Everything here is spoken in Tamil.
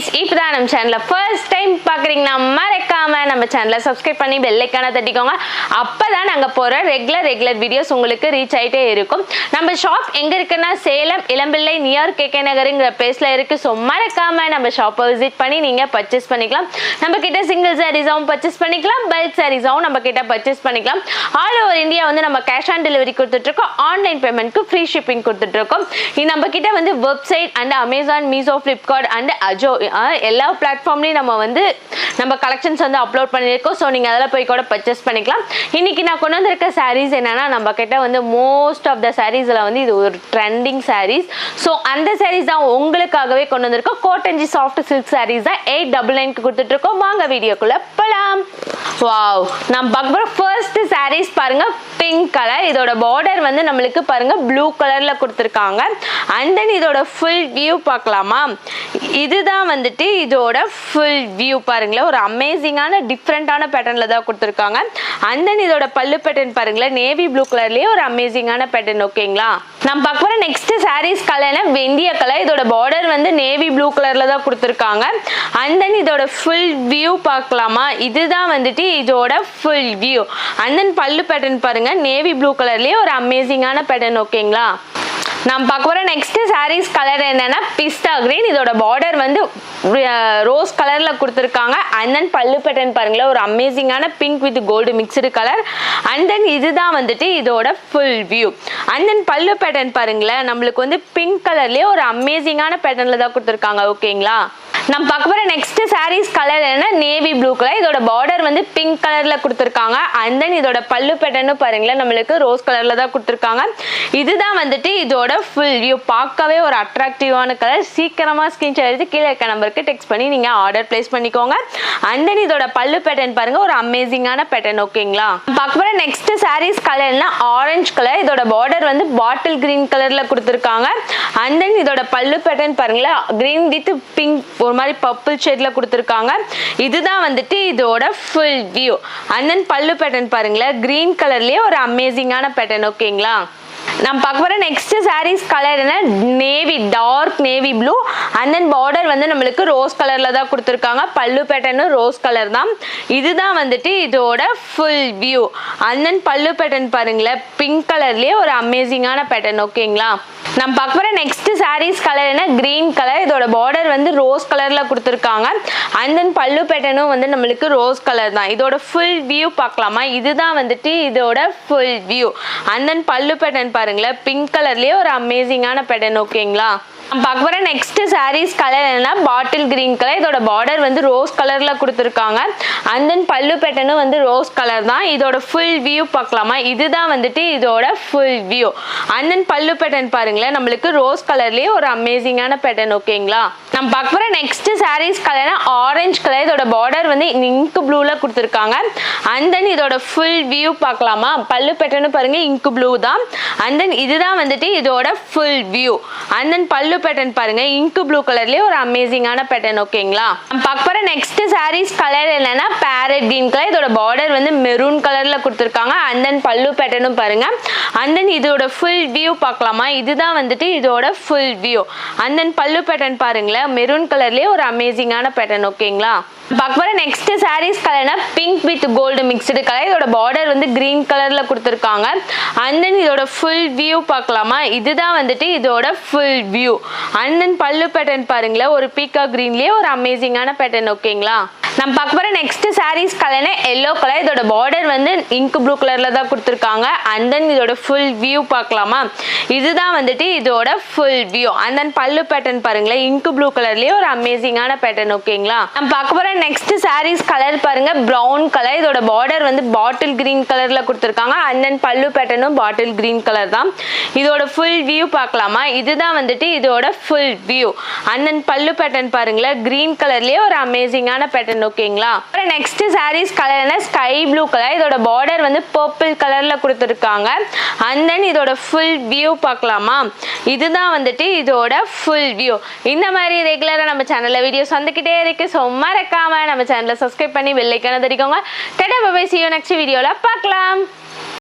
guys, இப்பதான் நம்ம சேனலை first time பார்க்குறீங்கன்னா மறக்காம நம்ம சேனலை சப்ஸ்கிரைப் பண்ணி பெல் ஐகானை தட்டிக்கோங்க. அப்பதான் நாங்க போற ரெகுலர் வீடியோஸ் உங்களுக்கு ரீச் ஆயிட்டே இருக்கும். நம்ம ஷாப் எங்க இருக்குன்னா சேலம் இளம்பிள்ளை நியர் கேகே நகர்ங்கிற பிளேஸ்ல இருக்கு. ஸோ மறக்காம நம்ம ஷாப்பை விசிட் பண்ணி நீங்க பர்ச்சேஸ் பண்ணிக்கலாம். நம்ம கிட்ட சிங்கிள் சாரீஸாவும் பர்ச்சேஸ் பண்ணிக்கலாம், பல்க் சாரீஸாவும் நம்ம கிட்ட பர்ச்சேஸ் பண்ணிக்கலாம். ஆல் ஓவர் இந்தியா வந்து நம்ம கேஷ் ஆன் டெலிவரி கொடுத்துட்டு இருக்கோம். ஆன்லைன் பேமெண்ட்க்கு ஃப்ரீ ஷிப்பிங் கொடுத்துட்டு இருக்கோம். நம்ம கிட்ட வந்து website and Amazon, Meesho, Flipkart and Ajio எல்லா பிளாட்ஃபார்ம்லயும் நம்ம கலெக்ஷன்ஸ் வந்து அப்லோட் பண்ணியிருக்கோம். ஸோ நீங்க அதில் போய் கூட பர்ச்சேஸ் பண்ணிக்கலாம். இன்னைக்கு நான் கொண்டு வந்திருக்க சாரீஸ் என்னன்னா, நம்ம கிட்ட வந்து மோஸ்ட் ஆஃப் த சாரீஸ்ல வந்து இது ஒரு ட்ரெண்டிங் சாரீஸ். ஸோ அந்த சாரீஸ் தான் உங்களுக்காகவே கொண்டு வந்திருக்கோம். கோட்டஞ்சி சாஃப்ட் சில்க் சாரீஸ் தான் 899 கொடுத்துட்டு இருக்கோம். வாங்க வீடியோக்குள்ள போலாம். வாவ், நம்ம பார்க்குற ஃபர்ஸ்ட் சாரீஸ் பாருங்க, பிங்க் கலர். இதோட பார்டர் வந்து நம்மளுக்கு பாருங்க ப்ளூ கலர்ல கொடுத்துருக்காங்க. அண்ட் தென் இதோட ஃபுல் வியூ பார்க்கலாமா? இதுதான் வந்துட்டு இதோட ஃபுல் வியூ பாருங்களேன். ஒரு அமேசிங்கான டிஃப்ரெண்டான பேட்டர்ன்ல தான் கொடுத்துருக்காங்க. அண்ட் தென் இதோட பல்லு பேட்டர்ன் பாருங்களேன், நேவி ப்ளூ கலர்லயே ஒரு அமேசிங்கான பேட்டர்ன். ஓகேங்களா, நம்ம பார்க்குற நெக்ஸ்ட் சாரீஸ் கலர்னா வெந்தய கலர். இதோட பார்டர் வந்து நேவி ப்ளூ கலர்ல தான் கொடுத்துருக்காங்க. அண்ட் தென் இதோட ஃபுல் வியூ பார்க்கலாமா? இதுதான் வந்துட்டு இதோட ஃபுல் வியூ. அண்ட் தென் பல்லு பேட்டர்ன் பாருங்க, நேவி ப்ளூ கலர்லயே ஒரு அமேசிங்கான பேட்டர்ன். ஓகேங்களா, நம்ம பார்க்க போற நெக்ஸ்ட் சாரீஸ் கலர் என்னன்னா பிஸ்தா கிரீன். இதோட பார்டர் வந்து ரோஸ் கலர்ல கொடுத்துருக்காங்க. அண்ட் தென் பல்லு பேட்டர்ன் பாருங்களேன், ஒரு அமேசிங்கான pink with gold mixed colour. And then இதுதான் வந்துட்டு இதோட ஃபுல் வியூ. அண்ட் தென் பல்லு பேட்டர்ன் பாருங்களேன், நம்மளுக்கு வந்து பிங்க் கலர்லயே ஒரு அமேசிங்கான பேட்டர்ன்ல தான் கொடுத்துருக்காங்க. ஓகேங்களா, நம்ம பார்க்க போற நெக்ஸ்ட் சாரீஸ் கலர் என்ன, நேவி ப்ளூ கலர். இதோட பார்டர் வந்து பிங்க் கலர்ல கொடுத்துருக்காங்க. அண்ட் தென் இதோட பல்லு பேட்டர்னும் பாருங்களேன், நம்மளுக்கு ரோஸ் கலர்ல தான் கொடுத்துருக்காங்க. இதுதான் வந்துட்டு இதோட ஃபுல் வியூ. பார்க்கவே ஒரு அட்ராக்டிவான கலர். சீக்கிரமா ஸ்கிரீன்ஷாட் எடுத்து கீழே இருக்க நம்பருக்கு டெக்ஸ்ட் பண்ணி நீங்க ஆர்டர் பிளேஸ் பண்ணிக்கோங்க. அண்ட் தென் இதோட பல்லு பேட்டர்ன் பாருங்க, ஒரு அமேசிங்கான பேட்டர்ன். ஓகேங்களா, பார்க்க போற நெக்ஸ்ட் சாரீஸ் கலர்னா ஆரஞ்சு கலர். இதோட பார்டர் வந்து பாட்டில் கிரீன் கலர்ல கொடுத்துருக்காங்க. அண்ட் தென் இதோட பல்லு பேட்டர்ன் பாருங்களேன், கிரீன் வித் பிங்க் ஒரு மாதிரி பர்பிள் ஷேட்ல கொடுத்துருக்காங்க. இதுதான் வந்துட்டு இதோட ஃபுல் வியூ. அண்ட் தென் பல்லு பேட்டர்ன் பாருங்களேன், கிரீன் கலர்லயே ஒரு அமேசிங்கான பேட்டர்ன். ஓகேங்களா, நம்ம பார்க்க போற நெக்ஸ்ட் சாரீஸ் கலர் என்ன, navy dark navy blue. And then border வந்து நம்மளுக்கு ரோஸ் கலர்ல தான் கொடுத்துருக்காங்க. பல்லு பேட்டர்னும் ரோஸ் கலர் தான். இதுதான் வந்துட்டு இதோட ஃபுல் வியூ. அண்ட் தென் பல்லு பேட்டர்ன் பாருங்களேன், பிங்க் கலர்லயே ஒரு அமேசிங்கான பேட்டர்ன். ஓகேங்களா, நம்ம பார்க்க போற நெக்ஸ்ட் சாரீஸ் கலர் என்ன, கிரீன் கலர். இதோட பார்டர் வந்து ரோஸ் கலர்ல கொடுத்துருக்காங்க. அண்ட் தென் பல்லு பேட்டர்னும் வந்து நம்மளுக்கு ரோஸ் கலர் தான். இதோட ஃபுல் வியூ பார்க்கலாமா? இதுதான் வந்துட்டு இதோட ஃபுல் வியூ. அண்ட் தென் பல்லு பேட்டர்ன் பாருங்களேன், பிங்க் கலர்லயே ஒரு அமேசிங்கான பேட்டர்ன். ஓகேங்களா, நம்ம பார்க்க போற நெக்ஸ்ட் சாரீஸ் கலர் என்னன்னா பாட்டில் கிரீன் கலர். இதோட பார்டர் வந்து ரோஸ் கலர்ல கொடுத்துருக்காங்க. அண்ட் தென் பல்லு பேட்டர்னும் வந்து ரோஸ் கலர் தான். இதோட ஃபுல் வியூ பார்க்கலாமா? இதுதான் வந்துட்டு இதோட ஃபுல் வியூ. அண்ட் தென் பல்லு பேட்டர்ன் பாருங்களேன், நம்மளுக்கு ரோஸ் கலர்லயே ஒரு அமேசிங்கான பேட்டர்ன். ஓகேங்களா, நம்ம பார்க்க போற நெக்ஸ்ட் சாரீஸ் கலர்னா ஆரஞ்சு கலர். இதோட பார்டர் வந்து இங்க் ப்ளூல கொடுத்துருக்காங்க. அண்ட் தென் இதோட ஃபுல் வியூ பார்க்கலாமா? பல்லு பேட்டர்னு பாருங்க, இங்க் ப்ளூ தான். அண்ட் தென் இதுதான் வந்துட்டு இதோட ஃபுல் வியூ. அண்ட் தென் பல்லு பேட்டர்ன் பாருங்க, இங்க் ப்ளூ கலர்லயே ஒரு அமேசிங்கான பேட்டர்ன். ஓகேங்களா, நம்ம பார்க்க போற நெக்ஸ்ட் சாரீஸ் கலர் என்னன்னா பேரட் கிரீன் கலர். இதோட பார்டர் வந்து மெரூன் கலர்ல கொடுத்துருக்காங்க. அண்ட் தென் பல்லு பேட்டர்னும் பாருங்க. அண்ட் தென் இதோட ஃபுல் வியூ பார்க்கலாமா? இதுதான் வந்துட்டு இதோட ஃபுல் வியூ. அண்ட் தென் பல்லு பேட்டர்ன் பாருங்களேன், மெரூன் கலர்லயே ஒரு அமேசிங்கான பேட்டர்ன். ஓகேங்களா, பார்க்க போற நெக்ஸ்ட் சாரீஸ் கலர்னா pink with gold mixed colour. இதோட பார்டர் வந்து கிரீன் கலர்ல கொடுத்துருக்காங்க. அண்ட் தென் இதோட ஃபுல் வியூ பார்க்கலாமா? இதுதான் வந்துட்டு இதோட ஃபுல் வியூ. அண்ட் தென் பல்லு பேட்டர்ன் பாருங்களேன், ஒரு பீக்கா கிரீன்லயே ஒரு அமேசிங்கான பேட்டர்ன். ஓகேங்களா, நம்ம பார்க்க போற நெக்ஸ்ட் சாரீஸ் கலர்னா எல்லோ கலர். இதோட பார்டர் வந்து இங்க் ப்ளூ கலர்ல தான் கொடுத்துருக்காங்க. அண்ட் தென் இதோட ஃபுல் வியூ பார்க்கலாமா? இதுதான் வந்துட்டு இதோட ஃபுல் வியூ. அண்ட் தென் பல்லு பேட்டர்ன் பாருங்களேன், இங்க் ப்ளூ கலர்லயே ஒரு அமேசிங்கான பேட்டர்ன். ஓகேங்களா, நம்ம பார்க்க போற நெக்ஸ்ட் சாரீஸ் கலர் பாருங்க, பிரவுன் கலர். இதோட பார்டர் வந்து பாட்டில் கிரீன் கலர்ல கொடுத்துருக்காங்க. அண்ட் தென் பல்லு பேட்டர்னும் பாட்டில் கிரீன் கலர் தான். இதோட ஃபுல் வியூ பார்க்கலாமா? இதுதான் வந்துட்டு இதோட ஃபுல் வியூ. அண்ட் தென் பல்லு பேட்டர்ன் பாருங்களேன், கிரீன் கலர்லயே ஒரு அமேசிங்கான பேட்டர்ன். ஓகேங்களா, நெக்ஸ்ட் சாரீஸ் கலர் என்ன, ஸ்கை ப்ளூ கலர். இதோட பார்டர் வந்து பர்பிள் கலர்ல கொடுத்துருக்காங்க. அண்ட் தென் இதோட ஃபுல் வியூ பார்க்கலாமா? இதுதான் வந்துட்டு இதோட ஃபுல் வியூ. இந்த மாதிரி ரெகுலரா நம்ம சேனல்ல வீடியோஸ் வந்துகிட்டே இருக்கு. ஸோ மறக்காம நம்ம சேனலை சப்ஸ்கிரைப் பண்ணி பெல் ஐகானை தட்டிக்கோங்க. Tata bye bye, see you next வீடியோல பார்க்கலாம்.